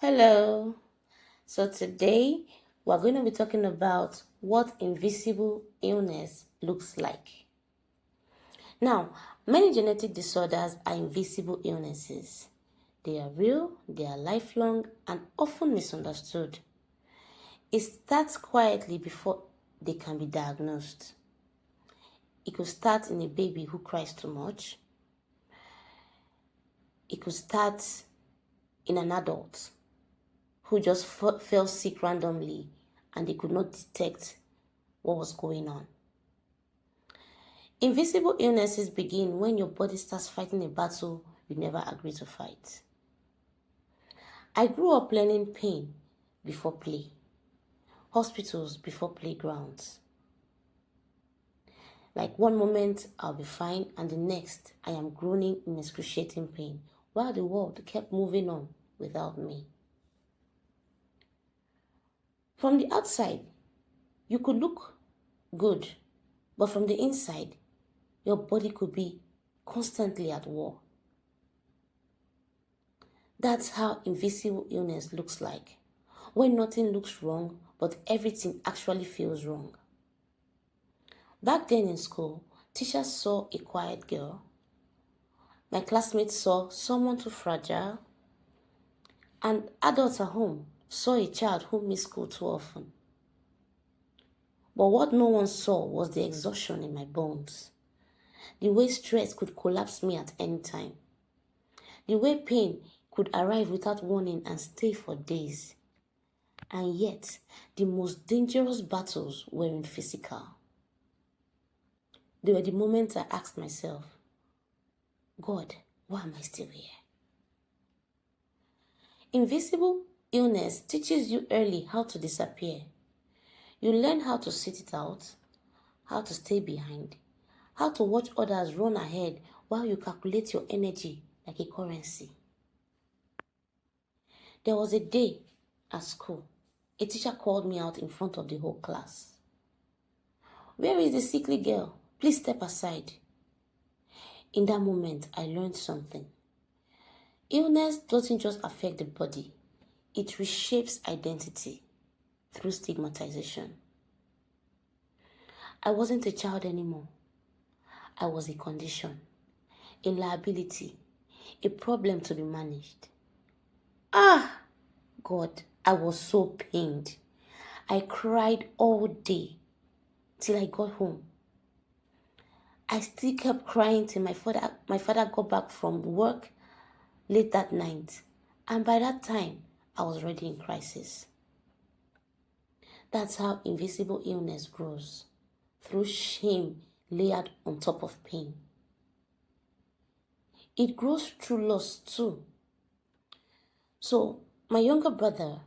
Hello. So today we're going to be talking about what invisible illness looks like. Now, many genetic disorders are invisible illnesses. They are real, they are lifelong, and often misunderstood. It starts quietly before they can be diagnosed. It could start in a baby who cries too much. It could start in an adult who just fell sick randomly and they could not detect what was going on. Invisible illnesses begin when your body starts fighting a battle you never agreed to fight. I grew up learning pain before play, hospitals before playgrounds. Like one moment I'll be fine and the next I am groaning in excruciating pain while the world kept moving on without me. From the outside, you could look good, but from the inside, your body could be constantly at war. That's how invisible illness looks like, when nothing looks wrong, but everything actually feels wrong. Back then in school, teachers saw a quiet girl. My classmates saw someone too fragile. And adults at home saw a child who missed school too often. But what no one saw was the exhaustion in my bones. The way stress could collapse me at any time. The way pain could arrive without warning and stay for days. And yet, the most dangerous battles weren't physical. They were the moments I asked myself, God, why am I still here? Invisible illness teaches you early how to disappear. You learn how to sit it out, how to stay behind, how to watch others run ahead while you calculate your energy like a currency. There was a day at school, a teacher called me out in front of the whole class. Where is the sickly girl? Please step aside. In that moment, I learned something. Illness doesn't just affect the body, it reshapes identity through stigmatization. I wasn't a child anymore. I was a condition, a liability, a problem to be managed. God, I was so pained. I cried all day till I got home. I still kept crying till my father got back from work late that night. And by that time, I was already in crisis. That's how invisible illness grows, through shame layered on top of pain. It grows through loss too. So, my younger brother,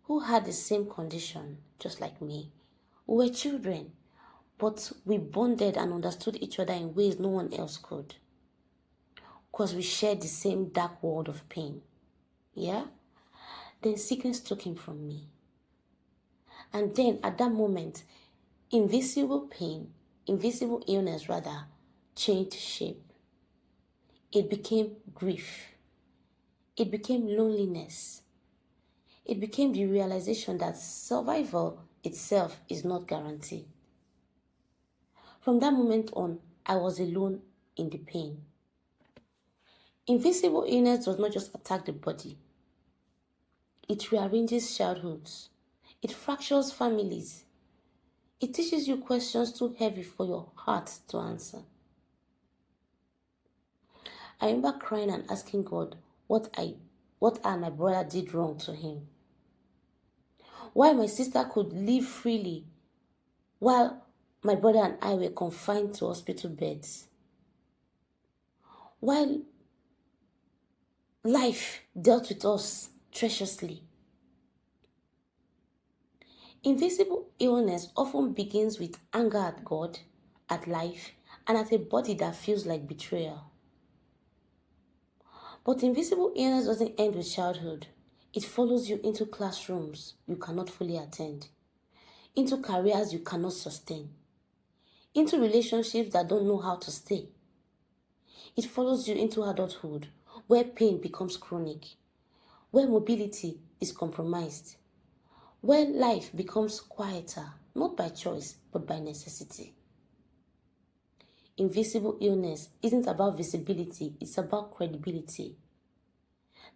who had the same condition, just like me, we were children, but we bonded and understood each other in ways no one else could. Because we shared the same dark world of pain. Yeah? Then sickness took him from me. And then at that moment, invisible illness rather, changed shape. It became grief. It became loneliness. It became the realization that survival itself is not guaranteed. From that moment on, I was alone in the pain. Invisible illness does not just attack the body. It rearranges childhoods. It fractures families. It teaches you questions too heavy for your heart to answer. I remember crying and asking God what my brother did wrong to him. Why my sister could live freely while my brother and I were confined to hospital beds. While life dealt with us treacherously. Invisible illness often begins with anger at God, at life, and at a body that feels like betrayal. But invisible illness doesn't end with childhood. It follows you into classrooms you cannot fully attend, into careers you cannot sustain, into relationships that don't know how to stay. It follows you into adulthood, where pain becomes chronic, where mobility is compromised, where life becomes quieter, not by choice, but by necessity. Invisible illness isn't about visibility, it's about credibility.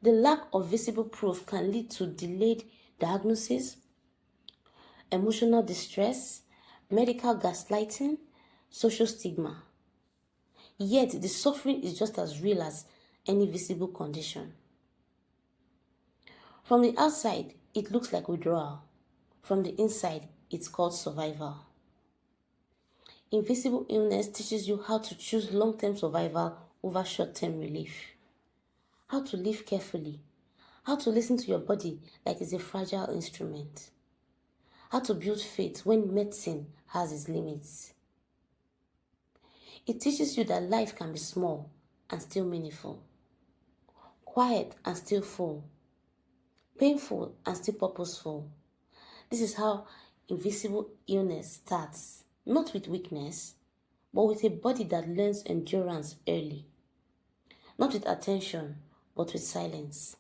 The lack of visible proof can lead to delayed diagnosis, emotional distress, medical gaslighting, social stigma. Yet the suffering is just as real as any visible condition. From the outside, it looks like withdrawal. From the inside, it's called survival. Invisible illness teaches you how to choose long-term survival over short-term relief. How to live carefully. How to listen to your body like it's a fragile instrument. How to build faith when medicine has its limits. It teaches you that life can be small and still meaningful. Quiet and still full. Painful and still purposeful. This is how invisible illness starts. Not with weakness, but with a body that learns endurance early. Not with attention, but with silence.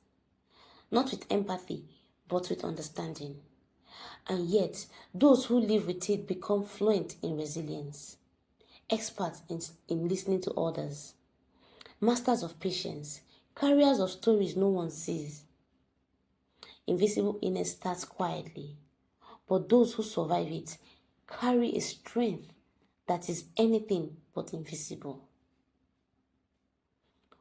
Not with empathy, but with understanding. And yet, those who live with it become fluent in resilience, experts in listening to others, masters of patience, carriers of stories no one sees. Invisible illness starts quietly, but those who survive it carry a strength that is anything but invisible.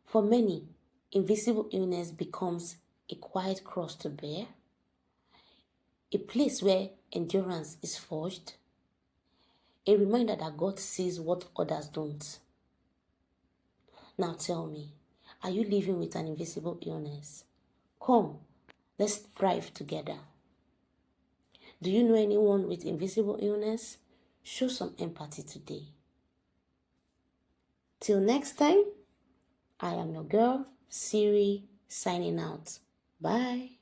For many, invisible illness becomes a quiet cross to bear, a place where endurance is forged, a reminder that God sees what others don't. Now tell me, are you living with an invisible illness? Come, let's thrive together. Do you know anyone with invisible illness? Show some empathy today. Till next time, I am your girl, Siri, signing out. Bye.